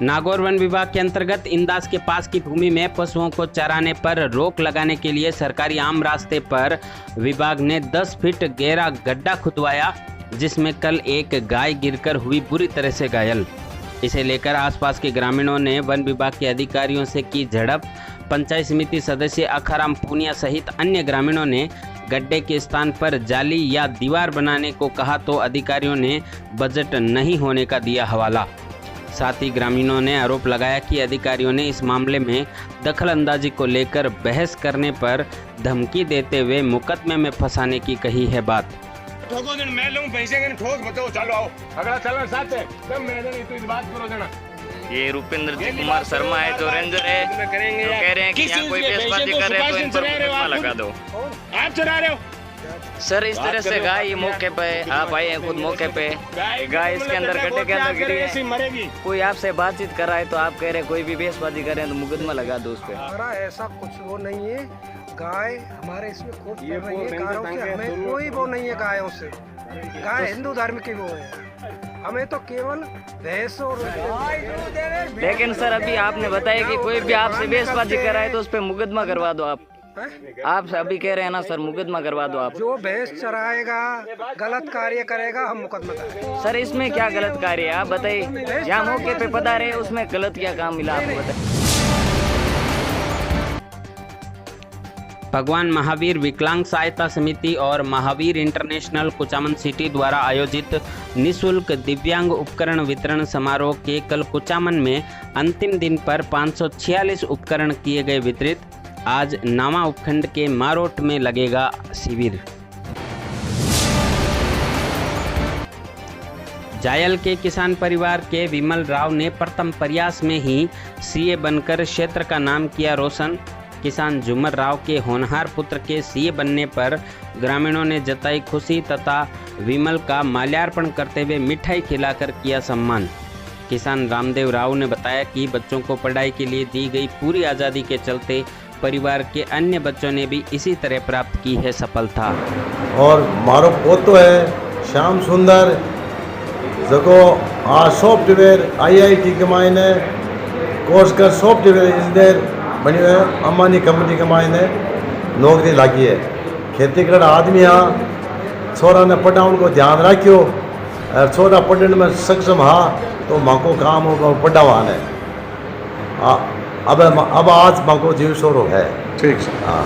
Nagaur one विभाग के अंतर्गत इंदास के पास की भूमि में पशुओं को चराने पर रोक लगाने के लिए सरकारी आम रास्ते पर विभाग ने 10 फीट गहरा गड्ढा खुदवाया, जिसमें कल एक गाय गिरकर हुई बुरी तरह से घायल। इसे लेकर आसपास के ग्रामीणों ने वन विभाग के अधिकारियों से की झड़प। पंचायत समिति सदस्य अखाराम पूनिया सहित अन्य ग्रामीणों ने गड्ढे के स्थान पर जाली या दीवार बनाने को कहा तो अधिकारियों ने बजट नहीं होने का दिया हवाला। साथ ही ग्रामीणों ने आरोप लगाया कि अधिकारियों ने इस मामले में दखल अंदाजी को लेकर बहस करने पर धमकी देते हुए मुकदमे में फंसाने की कही है बात। ठोको जन मैं लूं पैसे के ठोक बताओ चलो आओ अगला चलना साथ है तब मैं नहीं तो इस बात करो जना। ये रूपेंद्र जी कुमार शर्मा है जो रेंजर है, कह रहे हैं कि यहाँ कोई बेसबाजी कर रहे हैं तो इन पर मुकदमा लगा दो। आप चुरा रहे हो सर, इस तरह से गाय ये मौके पे आप आए हैं, खुद मौके पे गाय इसके अंदर गड्ढे के अंदर गिरी है। मरेगी। कोई आपसे बातचीत कर रहा है तो आप कह रहे हैं कोई भी बेसबाजी कर रहे हैं तो मुकदमा लगा दो उस पे। हमारा ऐसा कुछ वो नहीं है, गाय हमारे इसमें खूब पड़ रही है, गायों से हमें कोई वो नहीं है। गायों से गाय हिंदू धर्म की वो है, हमें तो केवल भैंस और। लेकिन सर अभी आपने बताया कि कोई भी आपसे बेसबाजी कर रहा है तो उस पे मुकदमा करवा दो। आप अभी कह रहे हैं ना सर मुकदमा करवा दो आप। जो भैंस चराएगा गलत कार्य करेगा हम मुकदमा करेंगे। सर इसमें क्या गलत कार्य है आप बताइए, जहाँ मौके पे पधारे उसमें गलत क्या काम मिला आपको बताइए। भगवान महावीर विकलांग सहायता समिति और महावीर इंटरनेशनल कुचामन सिटी द्वारा आयोजित निःशुल्क दिव्यांग उपकरण वितरण समारोह के कल कुचामन में अंतिम दिन पर 546 उपकरण किए गए वितरित। आज नावा उपखंड के मारोट में लगेगा शिविर। जायल के किसान परिवार के विमल राव ने प्रथम प्रयास में ही सीए बनकर क्षेत्र का नाम किया रोशन। किसान झूमर राव के होनहार पुत्र के सीए बनने पर ग्रामीणों ने जताई खुशी तथा विमल का माल्यार्पण करते हुए मिठाई खिलाकर किया सम्मान। किसान रामदेव राव ने बताया कि बच्चों को पढ़ाई के लिए दी गई पूरी आज़ादी के चलते परिवार के अन्य बच्चों ने भी इसी तरह प्राप्त की है सफलता। और मारो पोतो है श्याम सुंदर जको आ सॉफ्टवेयर IIT के मायने कोर्स कर सॉफ्टवेयर इंजीनियर बनी हुए अम्बानी कंपनी के मायने नौकरी लगी है। खेती कर आदमी यहाँ छोरा ने पढ़ाने को ध्यान रखियो और छोरा पढ़ने में सक्षम हा तो माँ को काम होगा पढ़ावान है। अब आज माँ को जीव शोर है। ठीक हाँ।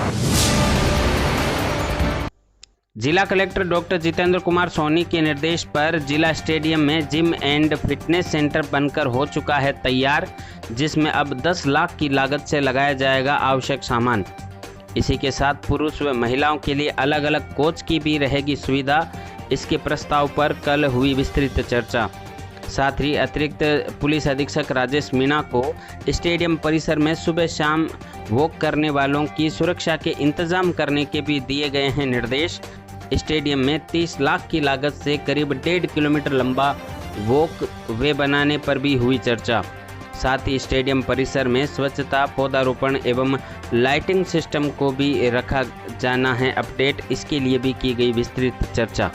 जिला कलेक्टर डॉक्टर जितेंद्र कुमार सोनी के निर्देश पर जिला स्टेडियम में जिम एंड फिटनेस सेंटर बनकर हो चुका है तैयार, जिसमें अब 10 लाख की लागत से लगाया जाएगा आवश्यक सामान। इसी के साथ पुरुष व महिलाओं के लिए अलग अलग कोच की भी रहेगी सुविधा। इसके प्रस्ताव पर कल हुई विस्तृत चर्चा। साथ ही अतिरिक्त पुलिस अधीक्षक राजेश मीणा को स्टेडियम परिसर में सुबह शाम वॉक करने वालों की सुरक्षा के इंतजाम करने के भी दिए गए हैं निर्देश। स्टेडियम में 30 लाख की लागत से करीब 1.5 किलोमीटर लंबा वॉक वे बनाने पर भी हुई चर्चा। साथ ही स्टेडियम परिसर में स्वच्छता, पौधारोपण एवं लाइटिंग सिस्टम को भी रखा जाना है अपडेट। इसके लिए भी की गई विस्तृत चर्चा।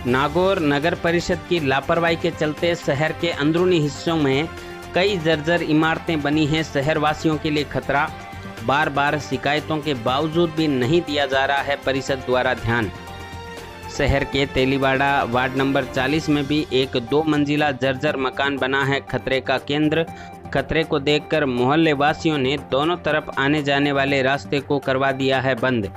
नागौर नगर परिषद की लापरवाही के चलते शहर के अंदरूनी हिस्सों में कई जर्जर इमारतें बनी हैं। शहरवासियों के लिए खतरा। बार बार शिकायतों के बावजूद भी नहीं दिया जा रहा है परिषद द्वारा ध्यान। शहर के तेलीवाड़ा वार्ड नंबर 40 में भी एक 2 मंजिला जर्जर मकान बना है खतरे का केंद्र। खतरे को देखकर मोहल्ले वासियों ने दोनों तरफ आने जाने वाले रास्ते को करवा दिया है बंद।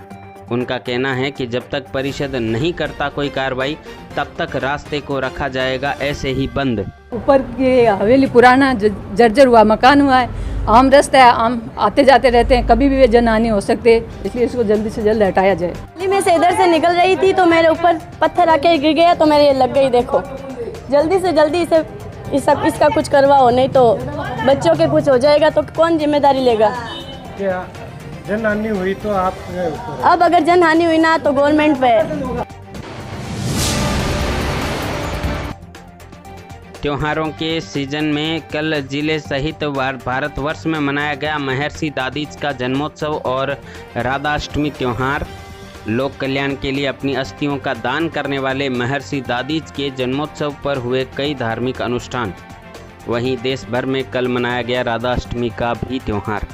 उनका कहना है कि जब तक परिषद नहीं करता कोई कार्रवाई तब तक रास्ते को रखा जाएगा ऐसे ही बंद। ऊपर की हवेली पुराना जर्जर हुआ मकान हुआ है, आम रास्ता है, आम आते जाते रहते हैं, कभी भी वे जनहानि हो सकते है, इसलिए इसको जल्दी से जल्द हटाया जाए। मैं से इधर से निकल रही थी तो मेरे ऊपर पत्थर आके गिर गया तो मेरे लग गई। देखो जल्दी से जल्दी इसे इसका कुछ करवाओ, नहीं तो बच्चों के कुछ हो जाएगा तो कौन जिम्मेदारी लेगा। क्या जनहानि हुई तो आप अब अगर जनहानि हुई ना तो गवर्नमेंट पे। त्योहारों के सीजन में कल जिले सहित भारतवर्ष में मनाया गया महर्षि दादीज का जन्मोत्सव और राधाष्टमी त्योहार। लोक कल्याण के लिए अपनी अस्थियों का दान करने वाले महर्षि दादीज के जन्मोत्सव पर हुए कई धार्मिक अनुष्ठान। वहीं देश भर में कल मनाया गया राधाष्टमी का भी त्योहार।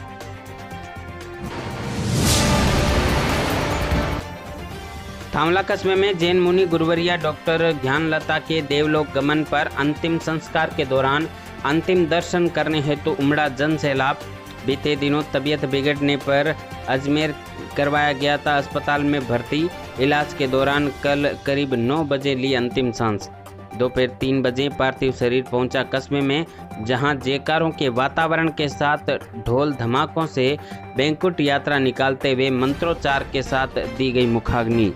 थांवला कस्बे में जैन मुनि गुरुवरिया डॉक्टर ज्ञानलता के देवलोक गमन पर अंतिम संस्कार के दौरान अंतिम दर्शन करने हेतु उमड़ा जन सैलाब। बीते दिनों तबीयत बिगड़ने पर अजमेर करवाया गया था अस्पताल में भर्ती। इलाज के दौरान कल करीब 9 बजे ली अंतिम सांस। दोपहर 3 बजे पार्थिव शरीर पहुंचा कस्बे में, जहां जयकारों के वातावरण के साथ ढोल धमाकों से बैंकुट यात्रा निकालते हुए मंत्रोच्चार के साथ दी गई मुखाग्नि।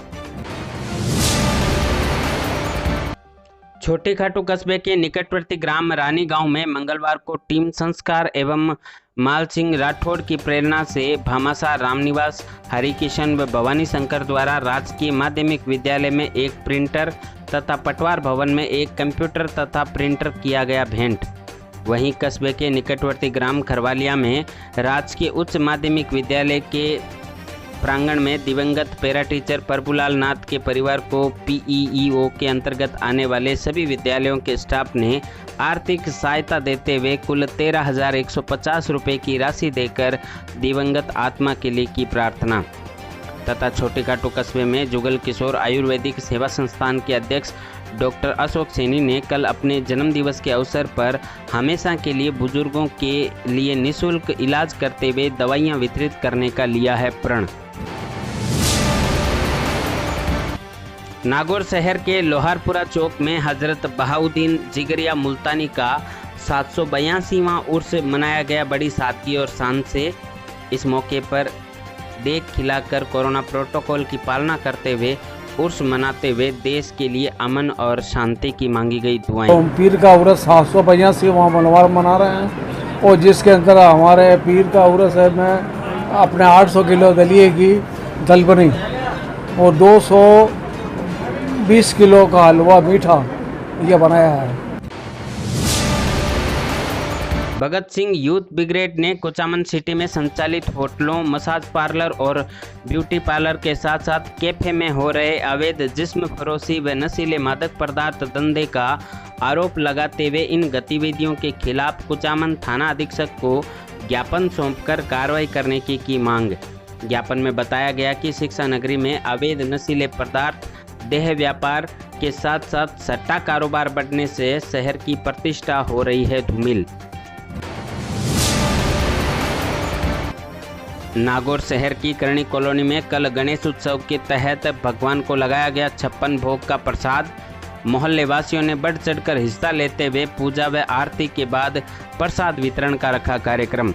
छोटी खाटू कस्बे के निकटवर्ती ग्राम रानी गांव में मंगलवार को टीम संस्कार एवं माल सिंह राठौड़ की प्रेरणा से भामाशाह रामनिवास हरिकिशन व भवानी शंकर द्वारा राजकीय माध्यमिक विद्यालय में एक प्रिंटर तथा पटवार भवन में एक कंप्यूटर तथा प्रिंटर किया गया भेंट। वहीं कस्बे के निकटवर्ती ग्राम खरवालिया में राजकीय उच्च माध्यमिक विद्यालय के प्रांगण में दिवंगत पैरा टीचर प्रभुलाल नाथ के परिवार को पीईओ के अंतर्गत आने वाले सभी विद्यालयों के स्टाफ ने आर्थिक सहायता देते हुए कुल 13,150 रुपये की राशि देकर दिवंगत आत्मा के लिए की प्रार्थना। तथा छोटे खाटू कस्बे में जुगल किशोर आयुर्वेदिक सेवा संस्थान के अध्यक्ष डॉक्टर अशोक सैनी ने कल अपने जन्मदिवस के अवसर पर हमेशा के लिए बुजुर्गों के लिए निःशुल्क इलाज करते हुए दवाइयां वितरित करने का लिया है प्रण। नागौर शहर के लोहारपुरा चौक में हजरत बहाउद्दीन जिगरिया मुल्तानी का 782वां उर्स मनाया गया बड़ी सादगी और शान से। इस मौके पर देख खिलाकर कोरोना प्रोटोकॉल की पालना करते हुए उर्स मनाते हुए देश के लिए अमन और शांति की मांगी गई दुआएं। तो पीर का उर्स 782 वहाँ मनवार मना रहे हैं, और जिसके अंदर हमारे पीर का उर्स है में अपने 800 किलो दलिए की दलबनी और 220 किलो का हलवा मीठा ये बनाया है। भगत सिंह यूथ ब्रिगेड ने कुचामन सिटी में संचालित होटलों, मसाज पार्लर और ब्यूटी पार्लर के साथ साथ कैफे में हो रहे अवैध जिस्म फरोशी व नशीले मादक पदार्थ धंधे का आरोप लगाते हुए इन गतिविधियों के खिलाफ कुचामन थाना अधीक्षक को ज्ञापन सौंपकर कार्रवाई करने की मांग। ज्ञापन में बताया गया कि शिक्षा नगरी में अवैध नशीले पदार्थ देह व्यापार के साथ साथ सट्टा कारोबार बढ़ने से शहर की प्रतिष्ठा हो रही है धूमिल। नागौर शहर की करणी कॉलोनी में कल गणेश उत्सव के तहत भगवान को लगाया गया 56 भोग का प्रसाद। मोहल्ले वासियों ने बढ़ चढ़कर हिस्सा लेते हुए पूजा व आरती के बाद प्रसाद वितरण का रखा कार्यक्रम।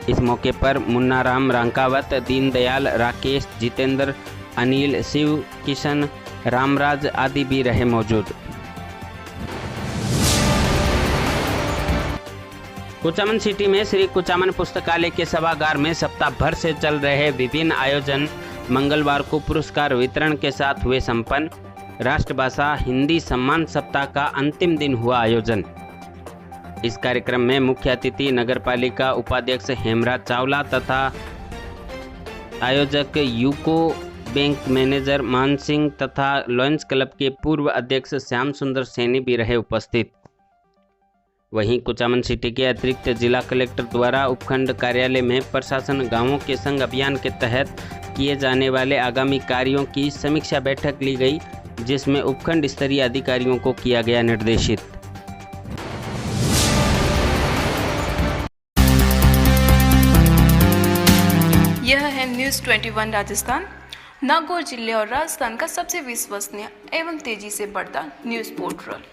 इस मौके पर मुन्नाराम रांकावत, दीनदयाल, राकेश, जितेंद्र, अनिल, शिव, किशन, रामराज आदि भी रहे मौजूद। कुचामन सिटी में श्री कुचामन पुस्तकालय के सभागार में सप्ताह भर से चल रहे विभिन्न आयोजन मंगलवार को पुरस्कार वितरण के साथ हुए संपन्न। राष्ट्रभाषा हिंदी सम्मान सप्ताह का अंतिम दिन हुआ आयोजन। इस कार्यक्रम में मुख्य अतिथि नगरपालिका उपाध्यक्ष हेमराज चावला तथा आयोजक यूको बैंक मैनेजर मान सिंह तथा लॉयंस क्लब के पूर्व अध्यक्ष श्याम सुंदर सैनी भी रहे उपस्थित। वहीं कुचामन सिटी के अतिरिक्त जिला कलेक्टर द्वारा उपखंड कार्यालय में प्रशासन गांवों के संग अभियान के तहत किए जाने वाले आगामी कार्यों की समीक्षा बैठक ली गई, जिसमें उपखंड स्तरीय अधिकारियों को किया गया निर्देशित। यह है न्यूज़ 21 राजस्थान। नागौर जिले और राजस्थान का सबसे विश्वसनीय एवं तेजी से बढ़ता न्यूज़ पोर्टल।